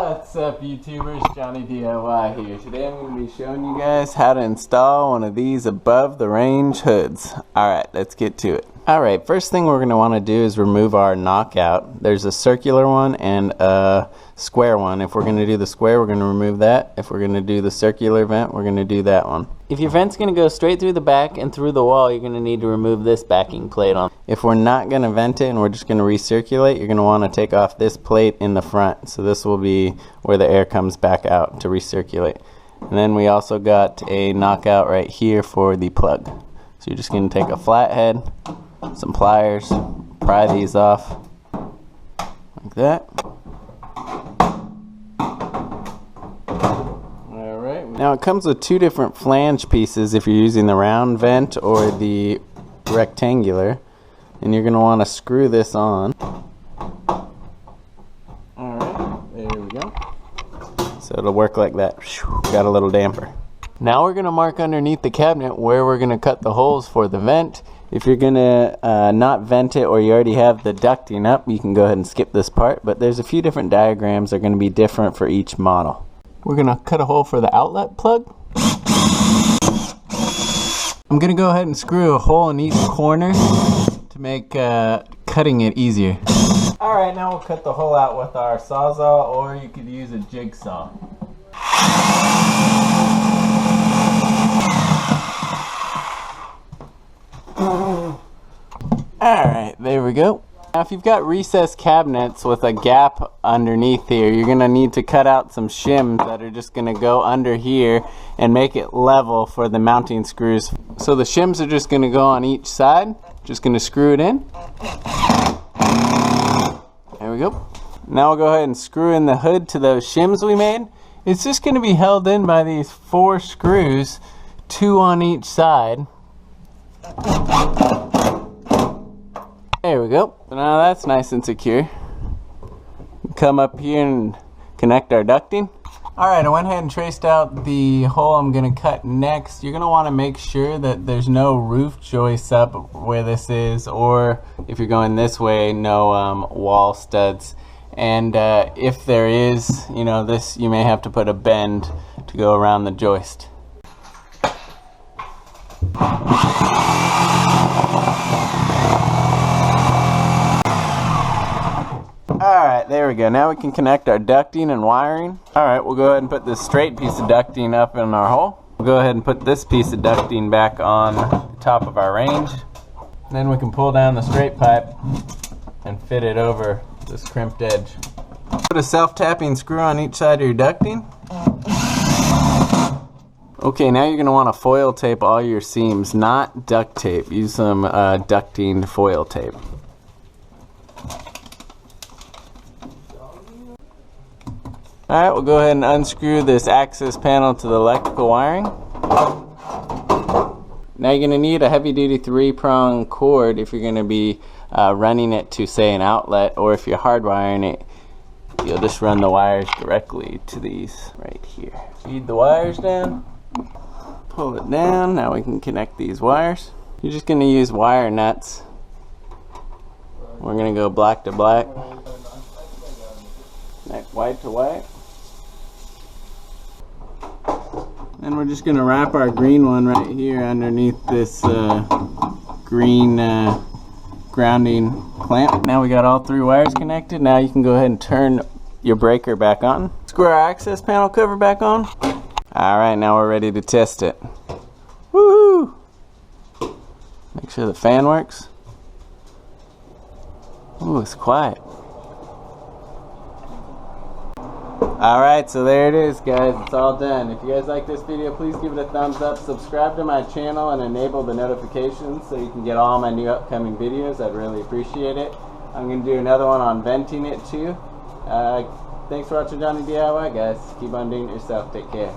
What's up, YouTubers? Johnny DIY here. Today I'm going to be showing you guys how to install one of these above the range hoods. Alright, let's get to it. Alright, first thing we're going to want to do is remove our knockout. There's a circular one and a square one. If we're going to do the square, we're going to remove that. If we're going to do the circular vent, we're going to do that one. If your vent's going to go straight through the back and through the wall, you're going to need to remove this backing plate on. If we're not going to vent it and we're just going to recirculate, you're going to want to take off this plate in the front. So this will be where the air comes back out to recirculate. And then we also got a knockout right here for the plug. So you're just going to take a flathead, some pliers, pry these off like that. Now it comes with two different flange pieces if you're using the round vent or the rectangular, and you're going to want to screw this on. Alright, there we go. So it'll work like that. Got a little damper. Now we're going to mark underneath the cabinet where we're going to cut the holes for the vent. If you're going to not vent it or you already have the ducting up, you can go ahead and skip this part, but there's a few different diagrams that are going to be different for each model. We're going to cut a hole for the outlet plug. I'm going to go ahead and screw a hole in each corner to make cutting it easier. Alright, now we'll cut the hole out with our Sawzall, or you could use a jigsaw. Alright, there we go. Now if you've got recessed cabinets with a gap underneath here, you're going to need to cut out some shims that are just going to go under here and make it level for the mounting screws. So the shims are just going to go on each side. Just going to screw it in. There we go. Now we'll go ahead and screw in the hood to those shims we made. It's just going to be held in by these 4 screws, 2 on each side. There we go. So now that's nice and secure. Come up here and connect our ducting. Alright, I went ahead and traced out the hole I'm going to cut next. You're going to want to make sure that there's no roof joists up where this is, or if you're going this way, no wall studs. And if there is, you know, this, you may have to put a bend to go around the joist. Alright, there we go. Now we can connect our ducting and wiring. Alright, we'll go ahead and put this straight piece of ducting up in our hole. We'll go ahead and put this piece of ducting back on the top of our range. Then we can pull down the straight pipe and fit it over this crimped edge. Put a self-tapping screw on each side of your ducting. Okay, now you're going to want to foil tape all your seams, not duct tape. Use some ducting foil tape. Alright, we'll go ahead and unscrew this access panel to the electrical wiring. Now you're going to need a heavy-duty 3-prong cord if you're going to be running it to, say, an outlet, or if you're hardwiring it, you'll just run the wires directly to these right here. Feed the wires down, pull it down. Now we can connect these wires. You're just going to use wire nuts. We're going to go black to black, white to white. And we're just going to wrap our green one right here underneath this green grounding clamp. Now we got all 3 wires connected. Now you can go ahead and turn your breaker back on. Screw our access panel cover back on. Alright, now we're ready to test it. Woohoo! Make sure the fan works. Ooh, it's quiet. Alright, so there it is, guys. It's all done. If you guys like this video, please give it a thumbs up. Subscribe to my channel and enable the notifications so you can get all my new upcoming videos. I'd really appreciate it. I'm going to do another one on venting it too. Thanks for watching Johnny DIY, guys. Keep on doing it yourself. Take care.